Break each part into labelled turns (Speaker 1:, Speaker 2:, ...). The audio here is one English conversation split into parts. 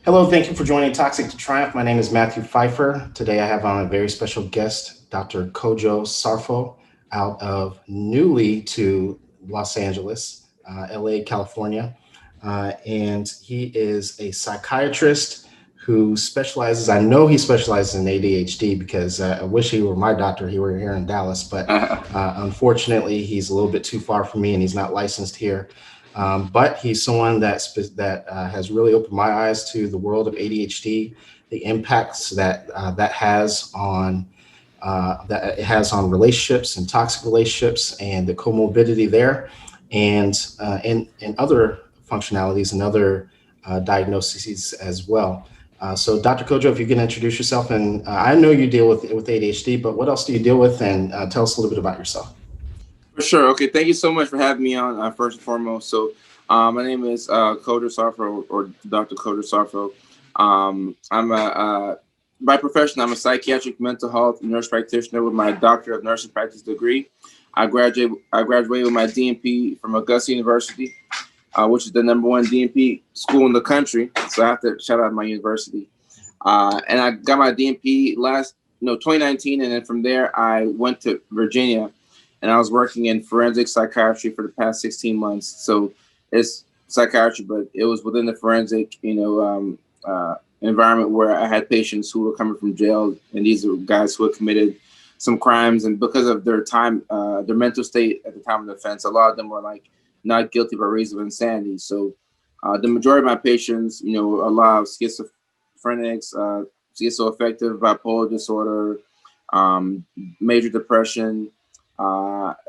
Speaker 1: Hello, thank you for joining Toxic to Triumph. My name is Matthew Pfeiffer. Today I have on a very special guest, Dr. Kojo Sarfo, out of newly to Los Angeles, LA, California. And he is a psychiatrist who specializes, I know he specializes in ADHD because I wish he were my doctor, he were here in Dallas, but unfortunately he's a little bit too far from me and he's not licensed here. But he's someone that has really opened my eyes to the world of ADHD, the impacts that has on that it has on relationships and toxic relationships, and the comorbidity there, and other functionalities and other diagnoses as well. So, Dr. Kojo, if you can introduce yourself, and I know you deal with ADHD, but what else do you deal with, and tell us a little bit about yourself.
Speaker 2: For sure. Okay. Thank you so much for having me on. First and foremost, my name is Kojo Sarfo, or Dr. Kojo Sarfo. I'm by profession, I'm a psychiatric mental health nurse practitioner with my Doctor of Nursing Practice degree. I graduated with my DNP from Augusta University, which is the number one DNP school in the country. So I have to shout out my university. And I got my DNP 2019, and then from there I went to Virginia, and I was working in forensic psychiatry for the past 16 months. So it's psychiatry, but it was within the forensic, environment where I had patients who were coming from jail, and these are guys who had committed some crimes, and because of their time, their mental state at the time of the offense, a lot of them were like not guilty by reason of insanity. So the majority of my patients, a lot of schizophrenics, schizoaffective, bipolar disorder, major depression.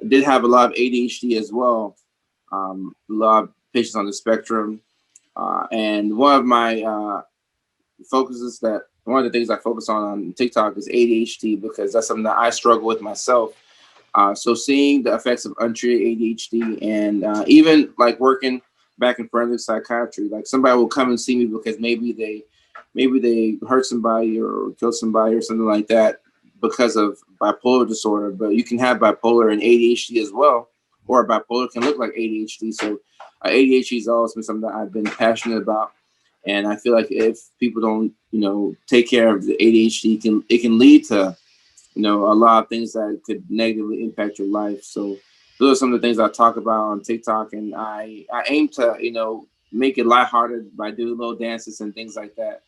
Speaker 2: Did have a lot of ADHD as well. A lot of patients on the spectrum. And one of the things I focus on TikTok is ADHD, because that's something that I struggle with myself. So seeing the effects of untreated ADHD, and even like working back in forensic psychiatry, like somebody will come and see me because maybe they hurt somebody or killed somebody or something like that because of bipolar disorder. But you can have bipolar and ADHD as well, or bipolar can look like ADHD. So ADHD has always been something that I've been passionate about, and I feel like if people don't, take care of the ADHD, it can lead to, a lot of things that could negatively impact your life. So those are some of the things I talk about on TikTok, and I aim to, make it lighthearted by doing little dances and things like that,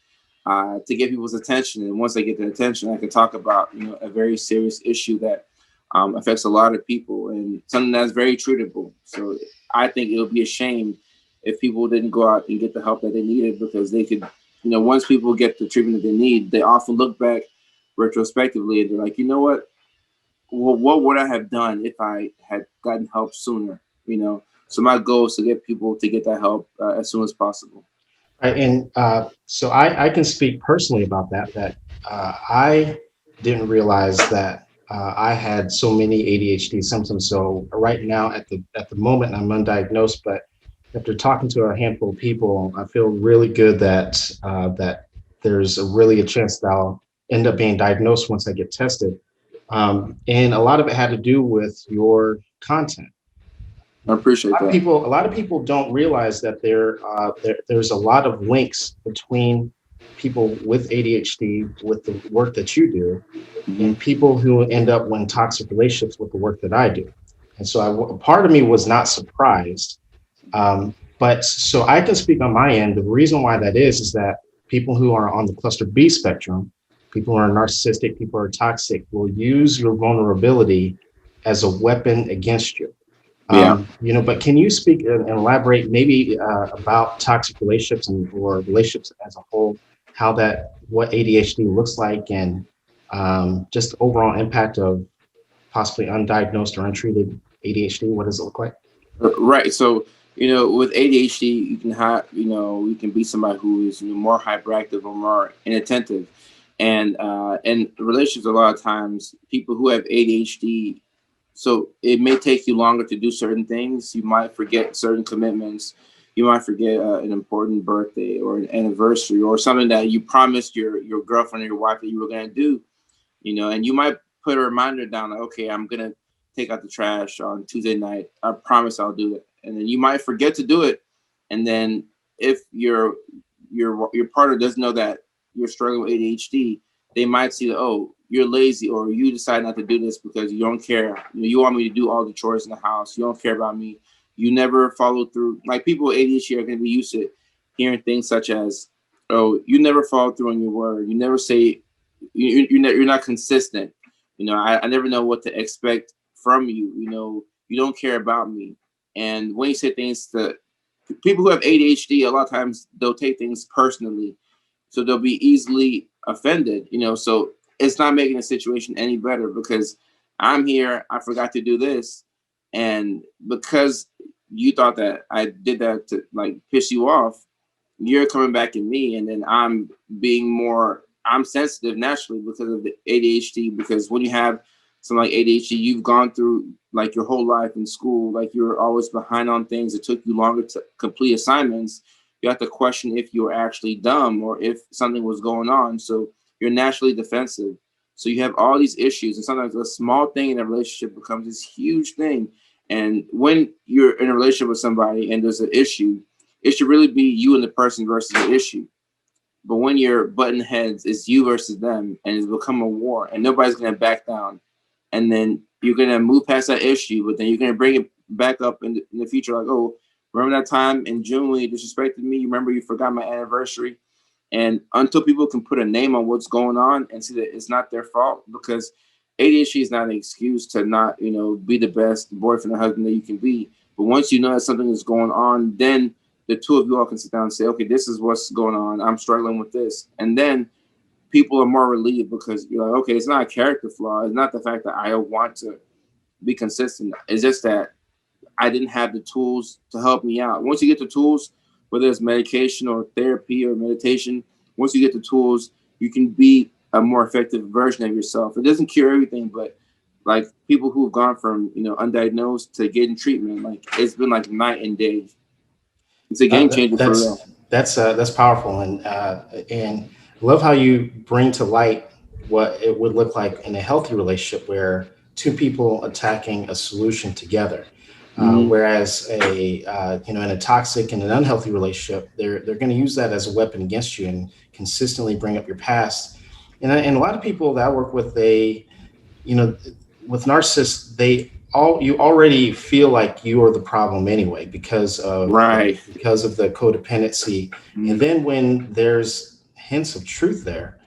Speaker 2: to get people's attention. And once they get their attention, I can talk about, a very serious issue that affects a lot of people, and something that's very treatable. So I think it would be a shame if people didn't go out and get the help that they needed, because they could, once people get the treatment that they need, they often look back retrospectively and they're like, you know what? Well, what would I have done if I had gotten help sooner? So my goal is to get people to get that help as soon as possible.
Speaker 1: Right, and so I can speak personally about that. That I didn't realize that I had so many ADHD symptoms. So right now, at the moment, I'm undiagnosed. But after talking to a handful of people, I feel really good that there's really a chance that I'll end up being diagnosed once I get tested. And a lot of it had to do with your content.
Speaker 2: I appreciate that.
Speaker 1: A lot of people don't realize that there's a lot of links between people with ADHD with the work that you do,
Speaker 2: Hmm.
Speaker 1: and people who end up in toxic relationships with the work that I do. And so part of me was not surprised. But so I can speak on my end. The reason why that is that people who are on the cluster B spectrum, people who are narcissistic, people who are toxic, will use your vulnerability as a weapon against you.
Speaker 2: Yeah.
Speaker 1: But can you speak and elaborate maybe about toxic relationships or relationships as a whole, what ADHD looks like, and just the overall impact of possibly undiagnosed or untreated ADHD? What does it look like?
Speaker 2: Right. So, with ADHD, you can be somebody who is, more hyperactive or more inattentive, and relationships, a lot of times people who have ADHD, so it may take you longer to do certain things. You might forget certain commitments. You might forget an important birthday or an anniversary or something that you promised your girlfriend or your wife that you were going to do. And you might put a reminder down like, okay, I'm gonna take out the trash on Tuesday night. I promise I'll do it. And then you might forget to do it. And then if your partner doesn't know that you're struggling with ADHD, they might see that, oh, you're lazy, or you decide not to do this because you don't care. You want me to do all the chores in the house. You don't care about me. You never follow through. Like, people with ADHD are going to be used to hearing things such as, oh, you never follow through on your word. You never say, you're not consistent. I never know what to expect from you. You don't care about me. And when you say things to people who have ADHD, a lot of times they'll take things personally, so they'll be easily offended. So it's not making the situation any better, because I'm here, I forgot to do this, and because you thought that I did that to like piss you off, you're coming back at me, and then I'm sensitive naturally because of the ADHD. Because when you have something like ADHD, you've gone through like your whole life in school, like you're always behind on things. It took you longer to complete assignments. You have to question if you're actually dumb or if something was going on. So you're naturally defensive. So you have all these issues, and sometimes a small thing in a relationship becomes this huge thing. And when you're in a relationship with somebody and there's an issue, it should really be you and the person versus the issue. But when you're button heads, it's you versus them, and it's become a war, and nobody's going to back down. And then you're going to move past that issue, but then you're going to bring it back up in the future. Like, oh, remember that time in June when you disrespected me? You remember you forgot my anniversary? And until people can put a name on what's going on and see that it's not their fault, because ADHD is not an excuse to not, be the best boyfriend or husband that you can be. But once you know that something is going on, then the two of you all can sit down and say, okay, this is what's going on. I'm struggling with this. And then people are more relieved, because you're like, okay, it's not a character flaw. It's not the fact that I want to be consistent. It's just that I didn't have the tools to help me out. Once you get the tools, whether it's medication or therapy or meditation, once you get the tools, you can be a more effective version of yourself. It doesn't cure everything, but like people who have gone from, undiagnosed to getting treatment, like it's been like night and day. It's a game changer for real.
Speaker 1: That's powerful, and love how you bring to light what it would look like in a healthy relationship where two people attacking a solution together.
Speaker 2: Mm-hmm.
Speaker 1: Whereas in a toxic and an unhealthy relationship, they're going to use that as a weapon against you and consistently bring up your past. And a lot of people that I work with, you know, with narcissists, you already feel like you are the problem anyway
Speaker 2: Right.
Speaker 1: because of the codependency.
Speaker 2: Mm-hmm.
Speaker 1: And then when there's hints of truth there,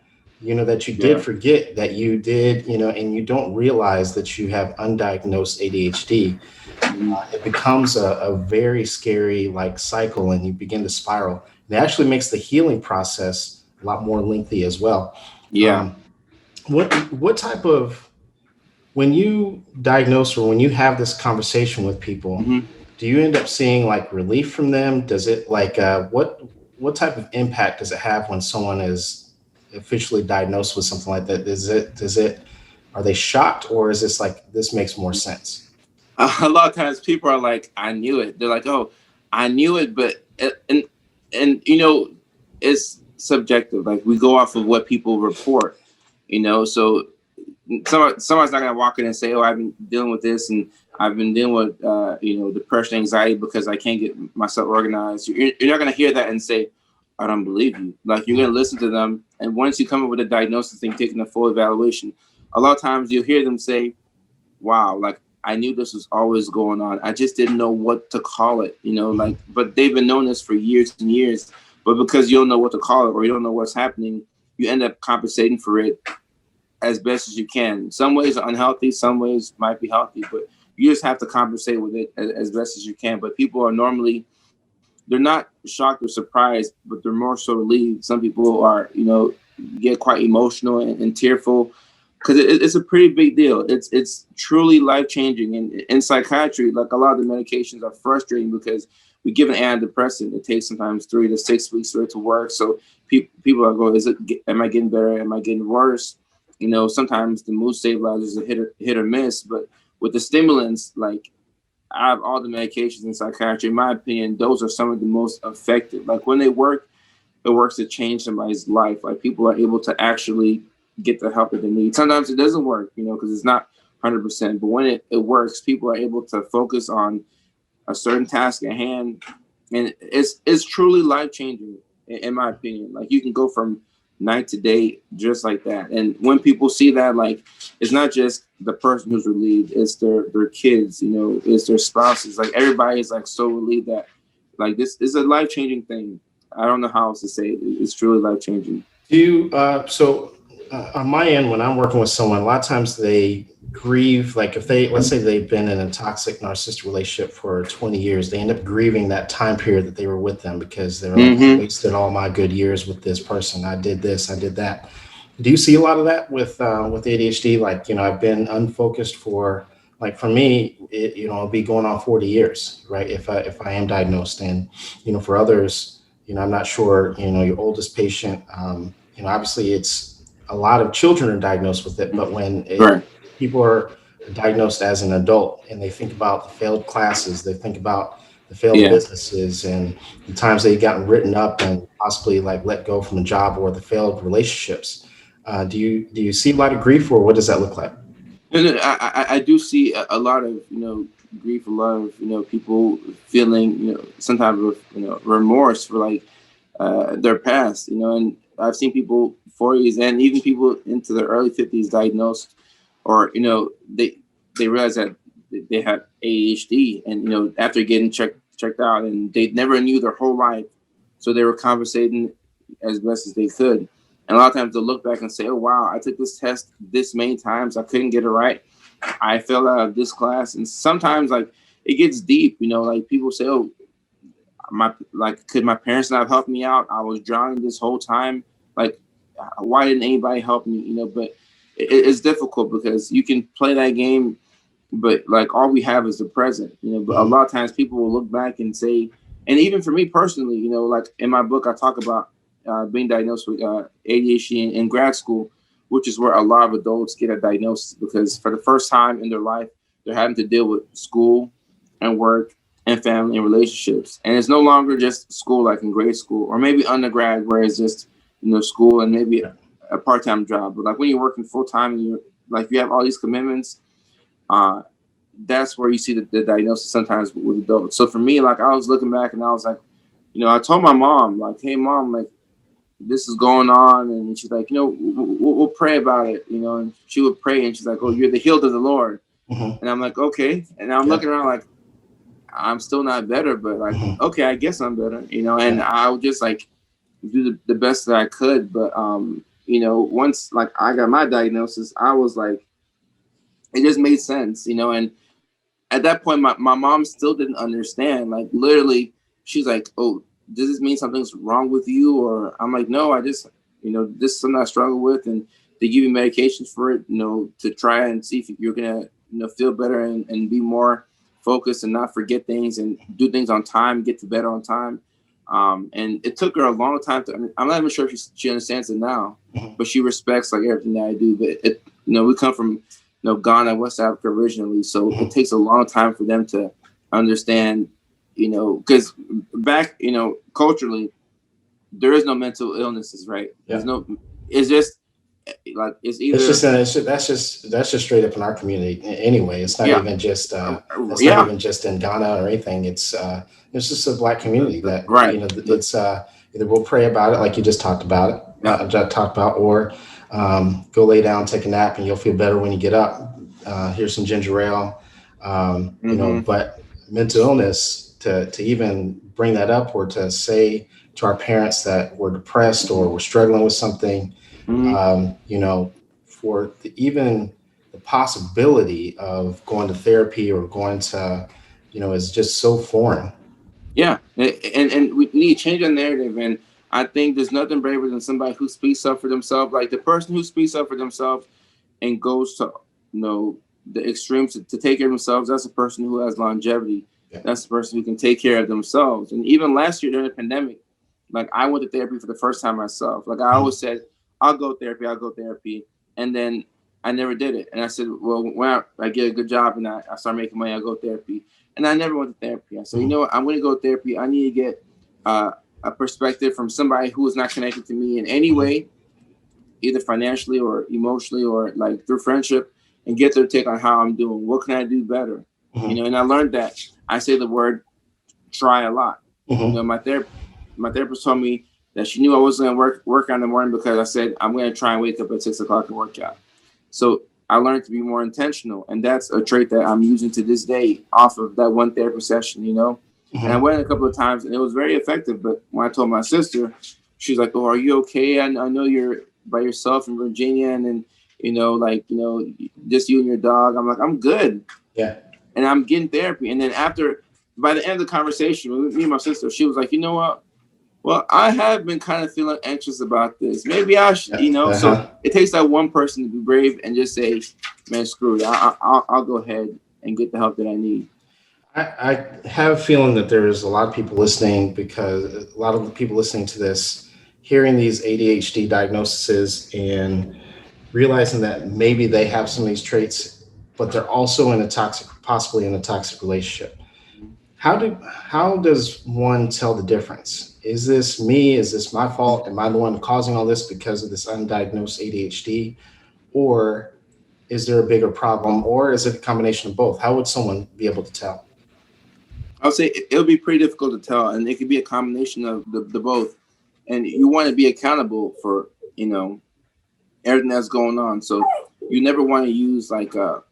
Speaker 1: that you did
Speaker 2: Yeah.
Speaker 1: forget that you did, and you don't realize that you have undiagnosed ADHD,
Speaker 2: Mm-hmm.
Speaker 1: it becomes a very scary like cycle, and you begin to spiral. And it actually makes the healing process a lot more lengthy as well.
Speaker 2: Yeah.
Speaker 1: Um, what type of when you diagnose or when you have this conversation with people,
Speaker 2: Mm-hmm.
Speaker 1: do you end up seeing like relief from them? Does it like what type of impact does it have when someone is officially diagnosed with something like that? Does it are they shocked, or is this like this makes more sense?
Speaker 2: A lot of times people are like, I knew it. They're like, oh, I knew it, but and it's subjective. Like, we go off of what people report. So somebody's not gonna walk in and say, oh, I've been dealing with this, and I've been dealing with depression, anxiety, because I can't get myself organized. You're not gonna hear that and say, I don't believe you. Like, you're gonna listen to them, and once you come up with a diagnosis and taking a full evaluation, a lot of times you'll hear them say, wow, like, I knew this was always going on. I just didn't know what to call it, like, but they've been knowing this for years and years. But because you don't know what to call it, or you don't know what's happening, you end up compensating for it as best as you can. Some ways are unhealthy, some ways might be healthy, but you just have to compensate with it as best as you can. But people are normally, they're not shocked or surprised, but they're more so relieved. Some people are, get quite emotional and tearful, because it's a pretty big deal. It's truly life changing. And in psychiatry, like, a lot of the medications are frustrating because we give an antidepressant. It takes sometimes 3 to 6 weeks for it to work. So people are going, am I getting better? Am I getting worse? Sometimes the mood stabilizers are hit or miss. But with the stimulants, like, out of all the medications in psychiatry, in my opinion, those are some of the most effective. Like, when they work, it works to change somebody's life. Like, people are able to actually get the help that they need. Sometimes it doesn't work, because it's not 100%. But when it works, people are able to focus on a certain task at hand, and it's truly life changing. in my opinion. Like you can go from night to day just like that. And when people see that, like it's not just the person who's relieved, it's their kids, you know, it's their spouses. Like everybody is like so relieved that like this is a life-changing thing. I don't know how else to say it. It's truly life-changing.
Speaker 1: Do you, on my end, when I'm working with someone, a lot of times they grieve, like if they, let's say they've been in a toxic narcissistic relationship for 20 years, they end up grieving that time period that they were with them because they're like, I
Speaker 2: Mm-hmm.
Speaker 1: wasted all my good years with this person. I did this, I did that. Do you see a lot of that with ADHD? Like, you know, I've been unfocused for, like for me, you know, I'll be going on 40 years, right? If I am diagnosed, and you know, for others, you know, I'm not sure, you know, your oldest patient, you know, obviously it's a lot of children are diagnosed with it, but when
Speaker 2: Right.
Speaker 1: people are diagnosed as an adult and they think about the failed classes, they think about the failed
Speaker 2: Yeah.
Speaker 1: businesses and the times they've gotten written up and possibly like let go from a job, or the failed relationships. Do you see a lot of grief, or what does that look like?
Speaker 2: And then I do see a lot of, you know, grief, a lot of, you know, people feeling, you know, some type of, you know, remorse for like their past, you know. And I've seen people 40s and even people into their early 50s diagnosed, or you know, they realize that they had ADHD, and you know, after getting checked out, and they never knew their whole life, so they were compensating as best as they could. And a lot of times they'll look back and say, "Oh wow, I took this test this many times, I couldn't get it right. I fell out of this class." And sometimes like it gets deep, you know, like people say, "Oh, my like could my parents not have helped me out? I was drowning this whole time. Like why didn't anybody help me?" You know, but it's difficult because you can play that game, but like all we have is the present, you know. But a
Speaker 1: Mhm.
Speaker 2: lot of times people will look back and say, and even for me personally, you know, like in my book I talk about being diagnosed with ADHD in grad school, which is where a lot of adults get a diagnosis because for the first time in their life they're having to deal with school and work and family and relationships, and it's no longer just school like in grade school or maybe undergrad where it's just, you know, school and maybe a part-time job. But like when you're working full-time and you're like you have all these commitments, uh, that's where you see the diagnosis sometimes with adults. So for me, like I was looking back and I was like, you know, I told my mom, like, "Hey, mom, like this is going on," and she's like, "You know, we'll pray about it," you know. And she would pray, and she's like, "Oh, you're the healed of the Lord,"
Speaker 1: Mhm.
Speaker 2: and I'm like, "Okay," and I'm
Speaker 1: Yeah.
Speaker 2: looking around like I'm still not better, but like,
Speaker 1: Mhm.
Speaker 2: okay, I guess I'm better, you know. And
Speaker 1: Yeah.
Speaker 2: I would just like do the best that I could, but you know, once like I got my diagnosis, I was like, it just made sense, you know. And at that point, my mom still didn't understand. Like literally, she's like, "Oh, does this mean something's wrong with you?" Or I'm like, "No, I just, you know, this is something I struggle with," and they give you medications for it, you know, to try and see if you're gonna, you know, feel better and be more focused and not forget things and do things on time, get to bed on time. And it took her a long time to. I'm not even sure if she understands it now,
Speaker 1: Mhm.
Speaker 2: but she respects like everything that I do. But it, you know, we come from, you know, Ghana, West Africa originally, so it
Speaker 1: Mhm.
Speaker 2: takes a long time for them to understand, you know, because back, you know, culturally, there is no mental illnesses, right? There's
Speaker 1: Yeah.
Speaker 2: no, it's just like it's
Speaker 1: It's just,
Speaker 2: either
Speaker 1: that's just straight up in our community anyway. It's not
Speaker 2: yeah,
Speaker 1: even just that's not
Speaker 2: yeah,
Speaker 1: even just in Ghana or anything. It's just a black community that,
Speaker 2: right,
Speaker 1: you know, it's either we'll pray about it like you just talked about it,
Speaker 2: yeah,
Speaker 1: just talked about, or go lay down, take a nap, and you'll feel better when you get up. Here's some ginger ale, you know.
Speaker 2: mm-hmm,
Speaker 1: But mental illness, to even bring that up, or to say to our parents that we're depressed or we're struggling with something,
Speaker 2: mm-hmm.
Speaker 1: you know, for even the possibility of going to therapy or going to, you know, is just so foreign.
Speaker 2: Yeah, and we need to change the narrative. And I think there's nothing braver than somebody who speaks up for themselves. Like the person who speaks up for themselves and goes to, you know, the extremes to take care of themselves. That's a person who has longevity.
Speaker 1: Yeah.
Speaker 2: That's the person who can take care of themselves. And even last year during the pandemic, like I went to therapy for the first time myself. Like I
Speaker 1: Mhm.
Speaker 2: always said, I'll go therapy, and then I never did it. And I said, well, when I get a good job and I start making money, I'll go therapy. And I never went to therapy. I said, you
Speaker 1: Mhm.
Speaker 2: know what, I'm going to go to therapy. I need to get uh, a perspective from somebody who is not connected to me in any
Speaker 1: Mhm.
Speaker 2: way, either financially or emotionally or like through friendship, and get their take on how I'm doing. What can I do better? You
Speaker 1: Mhm.
Speaker 2: know, and I learned that I say the word try a lot. You know,
Speaker 1: Mhm.
Speaker 2: my therapist told me that she knew I wasn't going to work on in the morning because I said I'm going to try and wake up at 6 o'clock and work out. So I learned to be more intentional, and that's a trait that I'm using to this day off of that one therapy session, you know. And I went a couple of times, and it was very effective. But when I told my sister, she's like, "Oh, are you okay? I know you're by yourself in Virginia, and then just you and your dog." I'm like, "I'm good."
Speaker 1: Yeah.
Speaker 2: And I'm getting therapy. And then by the end of the conversation, with me and my sister, she was like, "You know what? Well, I have been kind of feeling anxious about this. Maybe I should, you know." So it takes that one person to be brave and just say, "Man, screw it. I'll go ahead and get the help that I need."
Speaker 1: I have a feeling that there's a lot of people listening, because a lot of the people listening to this, hearing these ADHD diagnoses and realizing that maybe they have some of these traits, but they're also possibly in a toxic relationship. How does one tell the difference? Is this me? Is this my fault? Am I the one causing all this because of this undiagnosed ADHD? Or is there a bigger problem? Or is it a combination of both? How would someone be able to tell?
Speaker 2: I would say it'll be pretty difficult to tell, and it could be a combination of the both. And you want to be accountable for, you know, everything that's going on. So you never want to use like a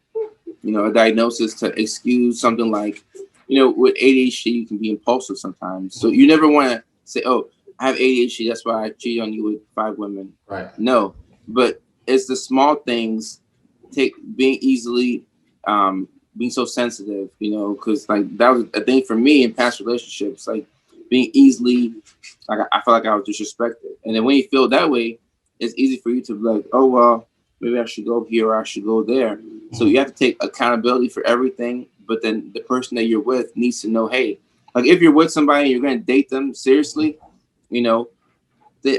Speaker 2: diagnosis to excuse something like, with ADHD, you can be impulsive sometimes. So you never want to say, "Oh, I have ADHD, that's why I cheated on you with 5 women."
Speaker 1: Right.
Speaker 2: No, but it's the small things, being easily, being so sensitive, because like that was a thing for me in past relationships, like being easily, like I felt like I was disrespected. And then when you feel that way, it's easy for you to be like, "Oh, well, maybe I should go here or I should go there." So you have to take accountability for everything, but then the person that you're with needs to know, hey, like if you're with somebody and you're going to date them seriously, you know,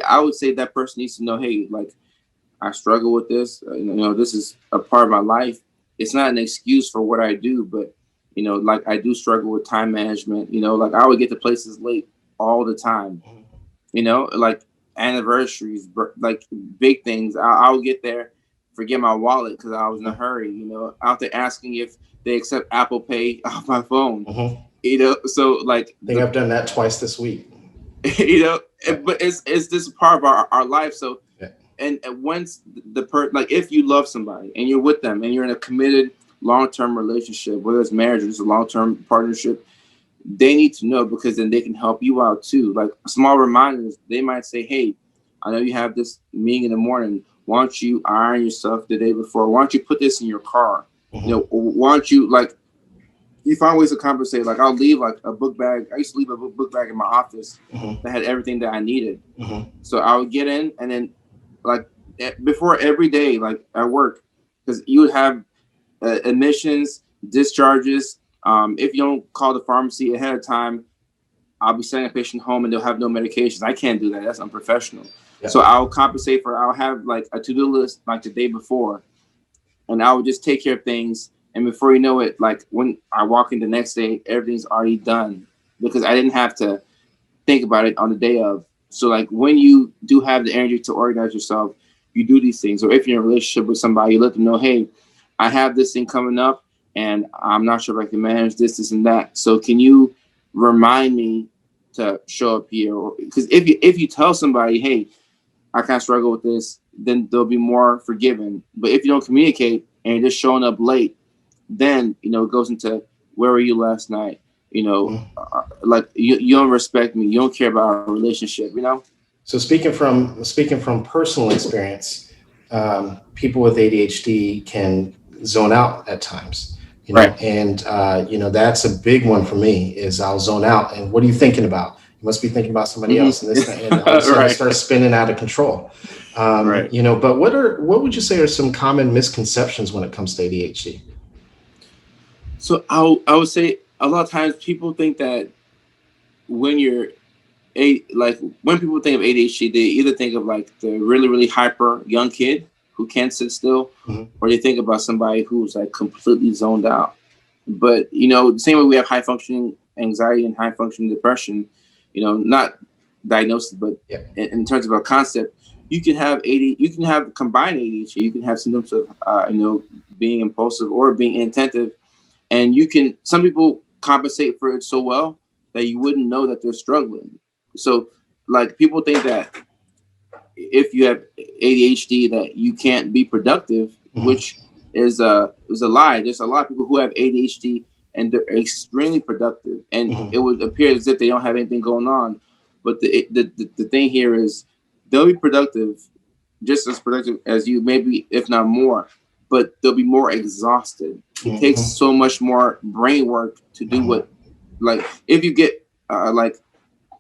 Speaker 2: I would say that person needs to know, hey, like I struggle with this. This is a part of my life. It's not an excuse for what I do, but like I do struggle with time management. Like I would get to places late all the time. Like anniversaries, like big things. I would get there, forget my wallet because I was in a hurry. Out there asking if they accept Apple Pay off my phone.
Speaker 1: Mm-hmm.
Speaker 2: So like
Speaker 1: I think I've done that twice this week.
Speaker 2: But it's this part of our life. So
Speaker 1: Yeah.
Speaker 2: and once like if you love somebody and you're with them and you're in a committed long-term relationship, whether it's marriage or just a long-term partnership, they need to know, because then they can help you out too. Like small reminders, they might say, "Hey, I know you have this meeting in the morning. Why don't you iron your stuff the day before? Why don't you put this in your car?
Speaker 1: Mm-hmm.
Speaker 2: Why don't you like?" You find ways to compensate. Like I'll leave like a book bag. I used to leave a book bag in my office
Speaker 1: Mm-hmm.
Speaker 2: that had everything that I needed.
Speaker 1: Mm-hmm.
Speaker 2: So I would get in, and then like before every day, like at work, because you would have admissions, discharges. If you don't call the pharmacy ahead of time, I'll be sending a patient home and they'll have no medications. I can't do that. That's unprofessional.
Speaker 1: Yeah.
Speaker 2: So I'll compensate for. I'll have like a to-do list like the day before, and I would just take care of things. And before you know it, like when I walk in the next day, everything's already done because I didn't have to think about it on the day of. So like when you do have the energy to organize yourself, you do these things. Or if you're in a relationship with somebody, you let them know, "Hey, I have this thing coming up and I'm not sure if I can manage this and that. So can you remind me to show up here?" Because if you tell somebody, "Hey, I kind of struggle with this," then they'll be more forgiving. But if you don't communicate and you're just showing up late, then it goes into, "Where were you last night?" Like you don't respect me. You don't care about our relationship.
Speaker 1: So speaking from personal experience, people with ADHD can zone out at times,
Speaker 2: Right.
Speaker 1: and that's a big one for me. Is I'll zone out, and what are you thinking about? You must be thinking about somebody else, and this, and all of a sudden it
Speaker 2: Right.
Speaker 1: starts spinning out of control.
Speaker 2: Right.
Speaker 1: But what would you say are some common misconceptions when it comes to ADHD?
Speaker 2: So I would say a lot of times people think that when you're like when people think of ADHD, they either think of like the really really hyper young kid who can't sit still,
Speaker 1: Mhm.
Speaker 2: or they think about somebody who's like completely zoned out. But the same way we have high functioning anxiety and high functioning depression, not diagnosis, but
Speaker 1: Yeah.
Speaker 2: in terms of a concept, you can have you can have combined ADHD. You can have symptoms of being impulsive or being inattentive, and some people compensate for it so well that you wouldn't know that they're struggling. So like people think that if you have ADHD that you can't be productive,
Speaker 1: Mm-hmm.
Speaker 2: which is a lie. There's a lot of people who have ADHD and they're extremely productive, and
Speaker 1: Mm-hmm.
Speaker 2: it would appear as if they don't have anything going on. But the thing here is they'll be productive, just as productive as you, maybe if not more, but they'll be more exhausted. It takes
Speaker 1: Mm-hmm.
Speaker 2: so much more brain work to do
Speaker 1: Mm-hmm.
Speaker 2: what, like if you get like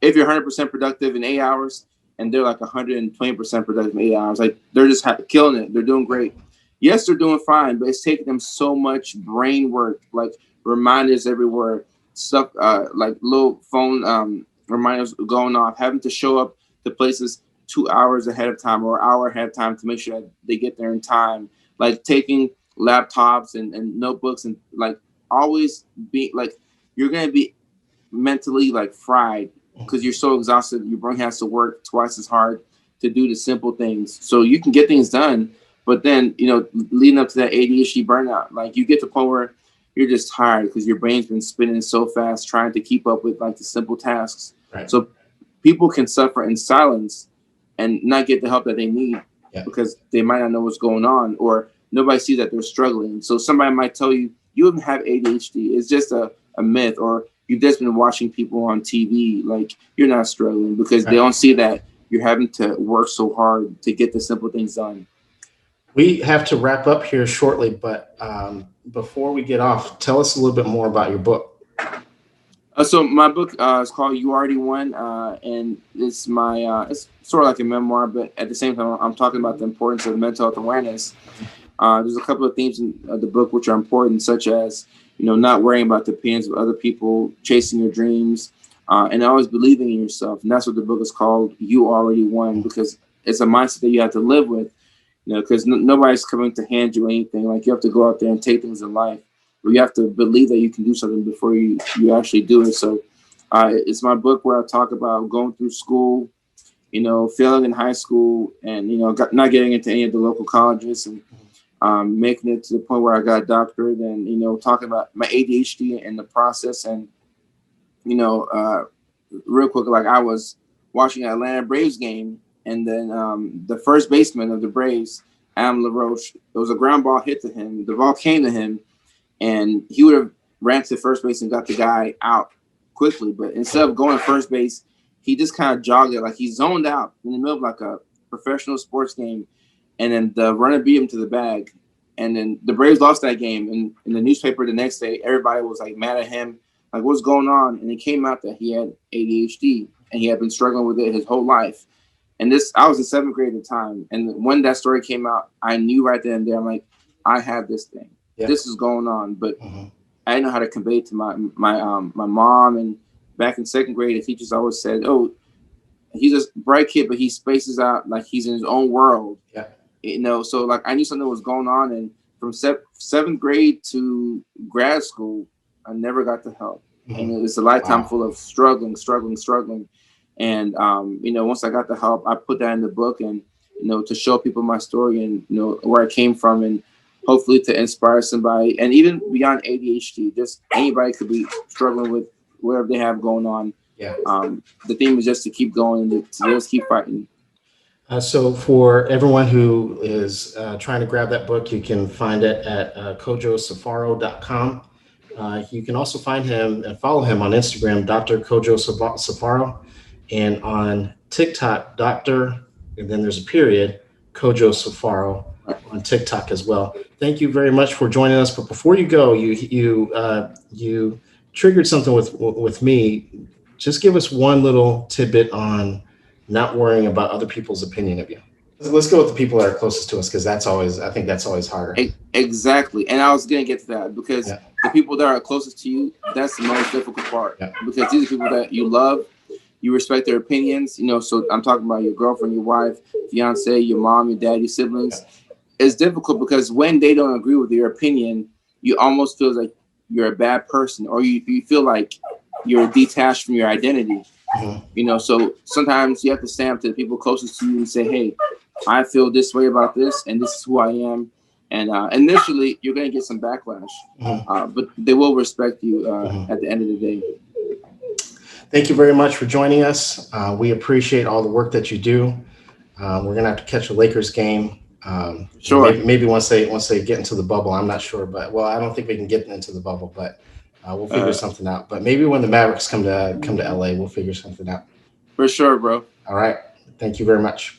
Speaker 2: if you're 100% productive in 8 hours and they're like 120% productive in 8 hours, like they're just killing it. They're doing great. Yes, they're doing fine, but it's taking them so much brain work, like reminders everywhere, stuff like little phone reminders going off, having to show up to places 2 hours ahead of time or an hour ahead of time to make sure that they get there in time, like taking laptops and notebooks and like always be like you're gonna be mentally like fried because you're so exhausted. Your brain has to work twice as hard to do the simple things. So you can get things done, but then leading up to that ADHD burnout, like you get to the point where you're just tired because your brain's been spinning so fast trying to keep up with like the simple tasks.
Speaker 1: Right.
Speaker 2: So people can suffer in silence and not get the help that they need
Speaker 1: Yeah.
Speaker 2: because they might not know what's going on or nobody sees that they're struggling. So somebody might tell you you don't have ADHD. It's just a myth, or you've just been watching people on TV. Like you're not struggling because they
Speaker 1: Right.
Speaker 2: don't see that you're having to work so hard to get the simple things done.
Speaker 1: We have to wrap up here shortly, but before we get off, tell us a little bit more about your book.
Speaker 2: So my book is called "You Already Won," and it's my it's sort of like a memoir, but at the same time, I'm talking about the importance of mental health awareness. There's a couple of themes in the book which are important, such as not worrying about the opinions of other people, chasing your dreams, and always believing in yourself. And that's what the book is called. You already won, because it's a mindset that you have to live with. Because nobody's coming to hand you anything. Like you have to go out there and take things in life. Or you have to believe that you can do something before you actually do it. So it's my book where I talk about going through school, failing in high school, and not getting into any of the local colleges, and making it to the point where I got a doctorate, and talking about my ADHD in the process, and real quick, like I was watching an Atlanta Braves game, and then the first baseman of the Braves, Adam LaRoche, there was a ground ball hit to him. The ball came to him, and he would have ran to first base and got the guy out quickly. But instead of going to first base, he just kind of jogged it, like he zoned out in the middle of like a professional sports game, and then the runner beat him to the bag. And then the Braves lost that game. And in the newspaper the next day, everybody was like mad at him, like what's going on? And it came out that he had ADHD and he had been struggling with it his whole life. And I was in seventh grade at the time. And when that story came out, I knew right then and there, I'm like, I have this thing.
Speaker 1: Yeah.
Speaker 2: This is going on. But
Speaker 1: Mm-hmm.
Speaker 2: I didn't know how to convey it to my mom. And back in second grade, the teachers always said, "Oh, he's a bright kid, but he spaces out like he's in his own world."
Speaker 1: Yeah.
Speaker 2: So like I knew something was going on, and from seventh grade to grad school, I never got the help,
Speaker 1: Mm-hmm.
Speaker 2: and it's a lifetime
Speaker 1: Wow.
Speaker 2: full of struggling. And once I got the help, I put that in the book, and to show people my story and where I came from, and hopefully to inspire somebody, and even beyond ADHD, just anybody could be struggling with whatever they have going on.
Speaker 1: Yeah.
Speaker 2: The theme is just to keep going, to just keep fighting.
Speaker 1: So for everyone who is trying to grab that book, you can find it at kojosarfo.com. You can also find him and follow him on Instagram, Dr. Kojo Sarfo, and on TikTok, Dr. and then there's a period, Kojo Sarfo on TikTok as well. Thank you very much for joining us. But before you go, you triggered something with me. Just give us one little tidbit on not worrying about other people's opinion of you. Let's go with the people that are closest to us, because I think that's always harder.
Speaker 2: Exactly. And I was going to get to that, because
Speaker 1: Yeah.
Speaker 2: the people that are closest to you, that's the most difficult part.
Speaker 1: Yeah.
Speaker 2: Because these are people that you love, you respect their opinions, so I'm talking about your girlfriend, your wife, fiance, your mom, your dad, your siblings.
Speaker 1: Yeah.
Speaker 2: It's difficult because when they don't agree with your opinion, you almost feel like you're a bad person, or you feel like you're detached from your identity.
Speaker 1: Mm-hmm.
Speaker 2: So sometimes you have to stand up to the people closest to you and say, "Hey, I feel this way about this, and this is who I am." And initially, you're going to get some backlash,
Speaker 1: Mm-hmm.
Speaker 2: but they will respect you
Speaker 1: Mm-hmm.
Speaker 2: at the end of the day.
Speaker 1: Thank you very much for joining us. We appreciate all the work that you do. We're gonna have to catch a Lakers game.
Speaker 2: Sure.
Speaker 1: Maybe once they get into the bubble. I'm not sure, but well, I don't think we can get into the bubble, but we'll figure
Speaker 2: Uh,
Speaker 1: something out. But maybe when the Mavericks come to LA, we'll figure something out.
Speaker 2: for sure, bro.
Speaker 1: All right. Thank you very much.